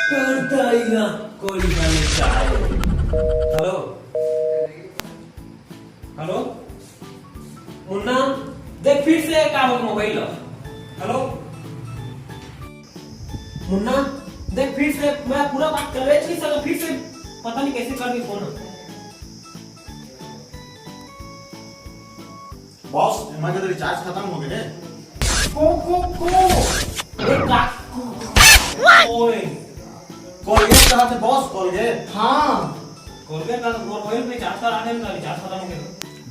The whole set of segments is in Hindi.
हेलो हेलो मुन्ना देख फिर से का हो मोबाइल। हेलो मुन्ना देख फिर से मैं पूरा बात कर रही थी सर फिर से पता नहीं कैसे कर दी फोन। बॉस हमारे तो रिचार्ज खत्म हो गए। को ओए कॉलगेट कहाँ थे बॉस? कॉलगेट? हाँ कॉलगेट का मोबाइल में चार्ज कराने में रिचार्ज खत्म हो गया।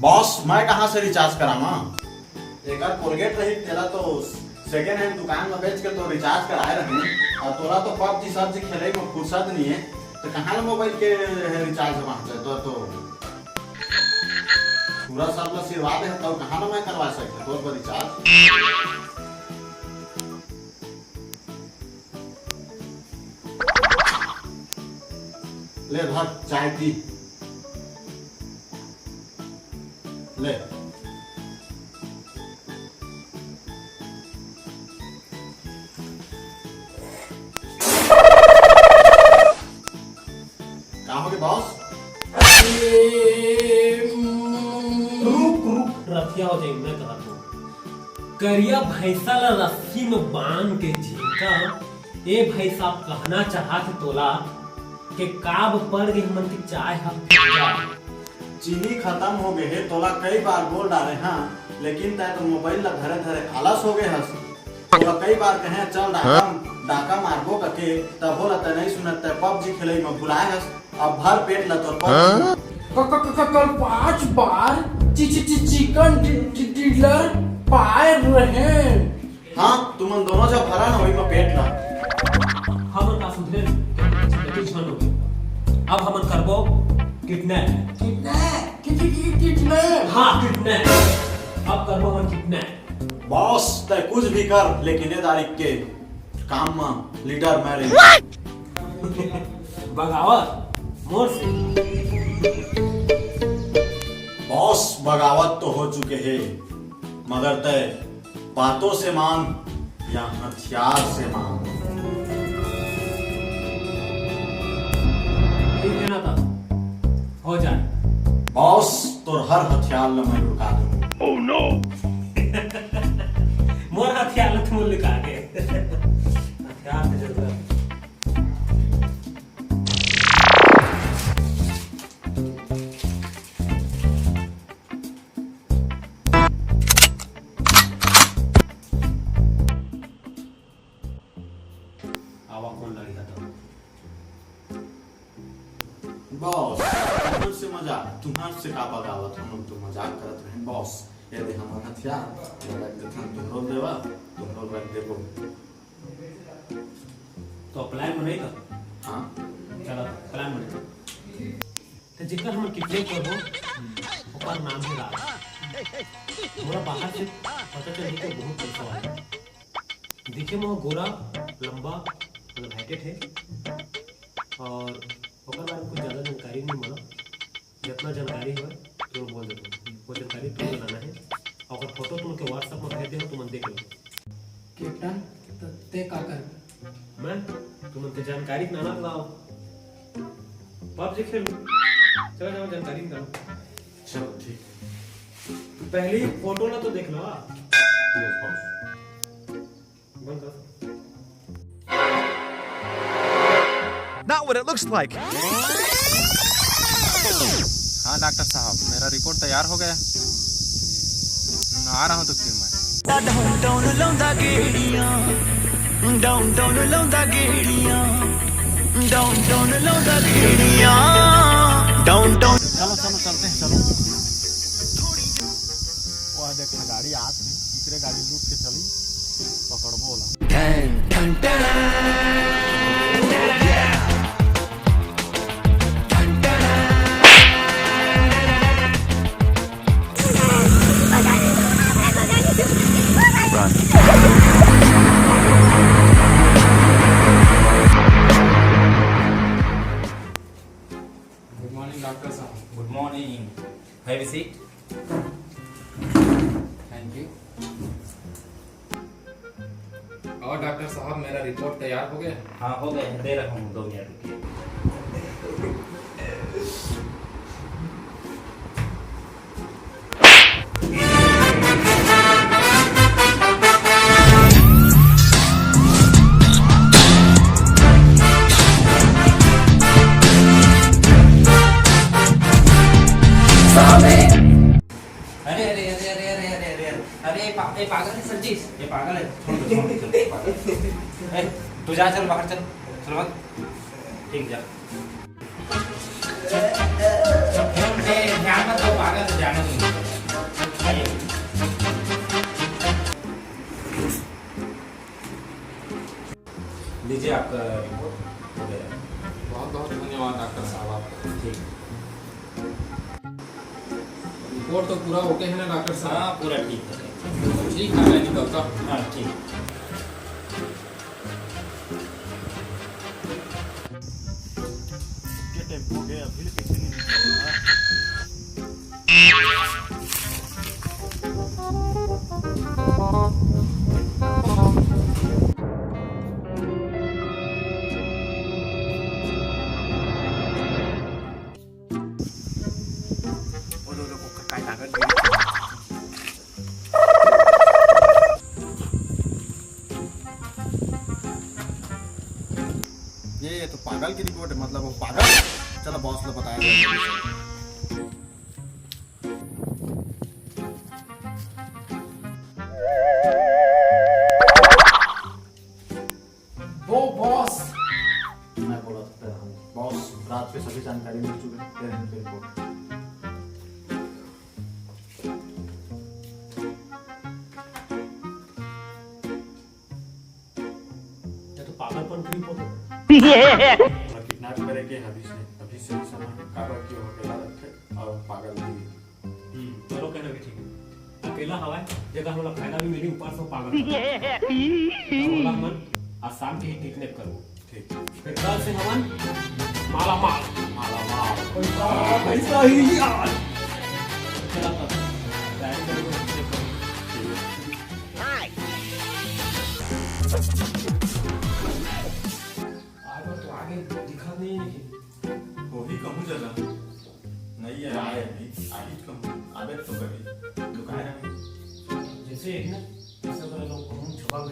बॉस मैं कहाँ से रिचार्ज करामा? एक बार कॉलगेट रही तेरा तो सेकेंड हैंड दुकान में बेच के तो रिचार्ज कराए रहे और तोरा तो पबजी सब्जी खेले में फुर्सत नहीं है तो कहाँ मोबाइल के रिचार्ज वहाँ से तो पूरा सब लोग सिरवा दे तो कहाँ ना मैं करवा सकता तो रिचार्ज। ले धर चाय पी ले। कहाँ हो गए बॉस? रुक रतिया हो जाए मैं कहता हूँ करिया भैंसा ला रस्सी में बांध के झीका ए भैंसा कहना चाहत तोला के काब पड़ गई मन की चाय हम चीनी खत्म हो गए है तोला कई बार बोल डाले हाँ लेकिन तय तो मोबाइल ला धरे धरे आलस हो गए हस तोला कई बार कहे चल डाका मारबो करके तब बोला त नहीं सुनत त पबजी खेले में भुलाए हस अब भर पेट ला तोर कल 5 बार चिकन डिनर पाए रहे। हाँ तुम दोनों जब भरा ना वही में पेट ला हम का सुनते अब हम करबो किडनैप हाँ किडनैप अब करबो हम किडनैप। बॉस तय कुछ भी कर लेकिन ये तारीख के काम में लीडर मैं रही बगावत मोर से बॉस बगावत तो हो चुके हैं मगर तय बातों से मान या हथियार से मान। ठीक है ना था हो जाए बॉस तोर हर हथियार ला मैं रुका दूं। ओह नो मोर हथियार ला तुम लुका के हथियार की जरूरत आवा कौन लगी था बॉस तुम से मजाक तुम्हारे से का बगावत हम लोग तो मजाक करत रहे बॉस ये दे हमार हथियार ये रख दे तुम रोल देवा तुम रोल रख देबो तो प्लान बने का हां चलो प्लान बने तो जिकर हम कितने करबो ओकर नाम है राज मोरा बाहर से पता चल कि बहुत पैसा वाला दिखे में गोरा लंबा मतलब हाइटेड है और ओकर बारे में कुछ ज्यादा जानकारी नहीं मिला जितना जानकारी है तो बोल देते वो जानकारी तुम बनाना है और फोटो तुमके व्हाट्सएप में भेज देना तुम देख लो कैप्टन ते का कर मैं तुमके जानकारी ना लाओ पबजी खेल चलो जाओ जानकारी निकालो चलो ठीक पहली फोटो ना तो देख लो बंद कर Not what it looks like. हाँ डॉक्टर साहब मेरा रिपोर्ट तैयार हो गया। आ रहा हूँ तो फिर मैं चलो चलो चलते हैं चलो। वह देखना गाड़ी आत नहीं दूसरे गाड़ी लूट के चली पकड़ बोला डॉक्टर साहब good morning have a seat. Thank you. और डॉक्टर साहब मेरा रिपोर्ट तैयार तैयार हो गया? हाँ हो गए, दे रहा हूँ 2 मिनट रुकिए। अरे अरे अरे अरे अरे अरे अरे अरे ये पागल है सरजीश, ये पागल है। छोड़ दो, छोड़ दो, चल, पागल। ए, तू जा, चल बाहर चल, चल भाग। ठीक जा। ए, ध्यान मत दो, पागल है, जाने दो। आइए। लीजिए आपका रिपोर्ट हो गया। बहुत बहुत धन्यवाद डॉक्टर साहब आपका। ठीक। रिपोर्ट तो पूरा ओके है ना डॉक्टर हाँ साहब? पूरा ठीक है। ठीक है, मैं निकलता हूँ। हाँ ठीक। क्या टेम्पो गए अभी कैसे नहीं निकला? ये तो पागल की रिपोर्ट है, मतलब वो पागल। चलो बॉस को बताया जाएगा। वो बॉस मैं बोला था बॉस, रात पे सभी जानकारी मिल चुके हैं, दे रहे हैं रिपोर्ट। ये तो पागलपन की रिपोर्ट है। किडनैप करेंगे अभी से ही सामान काबा की अकेला रखे और पागल भी। चलो कहना भी ठीक है। अकेला हवा है, जगह हमारा फायदा भी मिली, ऊपर से पागल तो बोला मन आज शाम के ही किडनैप करो। ठीक। फिर कल से हमन माला माल पैसा ही यार। चला तब तैयारी करो, किडनैप करो। आगे तो आगे दिखा नहीं है। वो भी कहूँ जगह नहीं है, आए अभी आई कहूँ आवे तो कभी दुकान है। जैसे एक ना ऐसा तरह लोग को मुंह छुपा के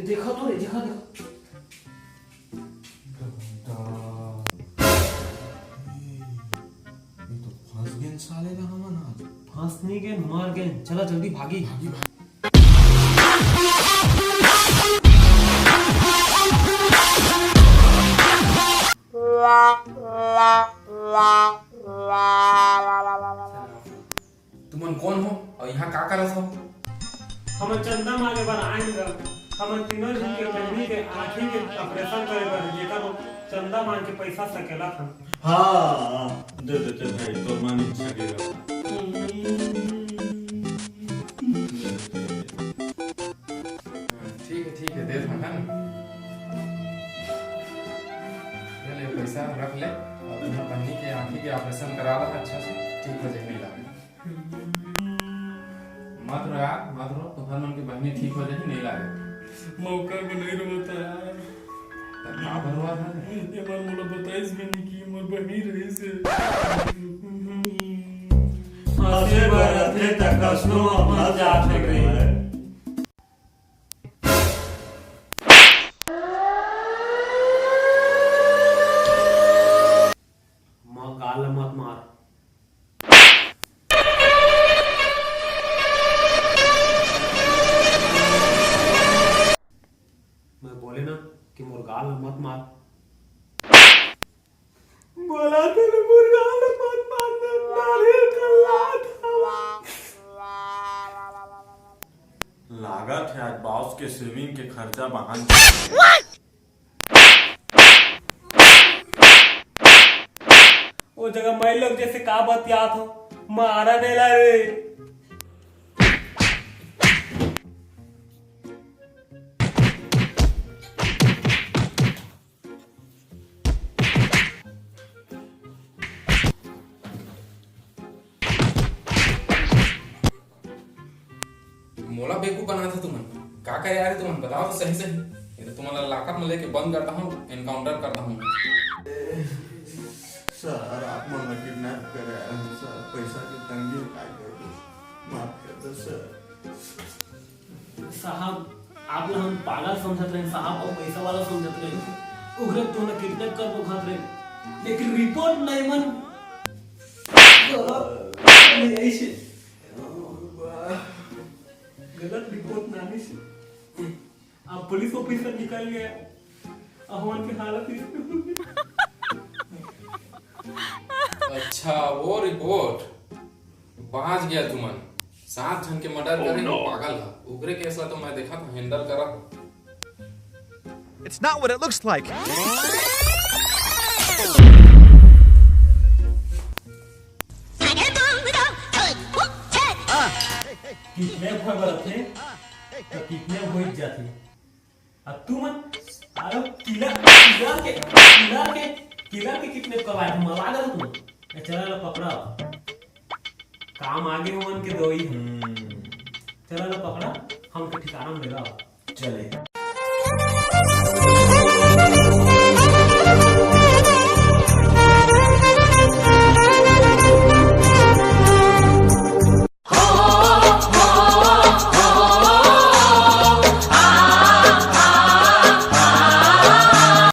देखो तो रे, देखो देखो। ये तो फंस गए साले ना हम ना। फंसने के मार गए। चला जल्दी भागी। तुमन कौन हो और यहाँ का करत हो? हम चंदा मांगे बर आएंगे। हम तीनों जन के बहनी के आँखी के ऑपरेशन करे बर जेकर चंदा मांग के पैसा सकेला था। हाँ दे दे भाई, तो मान इच्छा के ठीक है, दे दो है ना। ले पैसा रख ले और तुम्हारी बहनी के आँखी के ऑपरेशन करा ला अच्छा से, ठीक हो जाए। नहीं लागे मत रो यार, मत रो। तुम्हारे मन की बहनी ठीक हो जाए, नहीं लागे। मौका में नहीं रोता यार। का बनवा है ये बार मोला बताइस भी नहीं कि मोर बहनी रही से। हंसे बरथे तक कसनो अपना जात है गई। बोले ना कि मोर गाल में मत मार। बोला था ना मोर गाल में मत मारना, नारियल का लात हवा। लागत है आज बॉस के स्विमिंग के खर्चा बहान। वो जगह मैं लोग जैसे का बतियात हो, मारा नहीं ला रे। मोला बेवकूफ बना था तुमन का करे यार, तुमन बताओ तो सही सही। ये तो तुम्हारा लाकअप में लेके बंद करता हूँ, एनकाउंटर करता हूँ। सर आप मन किडनैप करे सर, पैसा की तंगी का करो, माफ कर दो सर। साहब आप लोग हम पागल समझत रहे साहब, और पैसा वाला समझत रहे। उगरे तो ना किडनैप कर दो खात रहे, लेकिन रिपोर्ट नहीं मन ऐसे गलत रिपोर्ट नानी से आप पुलिस ऑफिसर निकल गया। अब उनकी हालत अच्छा वो रिपोर्ट बाज गया तुमन। 7 जन के मर्डर करे वो पागल है। उगरे केस ला तो मैं देखा था हैंडल करा। It's not what it looks like. Kidnap हो गए तो किडनैप हो जाते। अब तू मत आरो किलर के किडनैप करवाए तुम मरवा दो तुम। चला लो पकड़ा, काम आगे मन के दो ही। चला लो पकड़ा, हम के ठिकाना में लगाओ। चले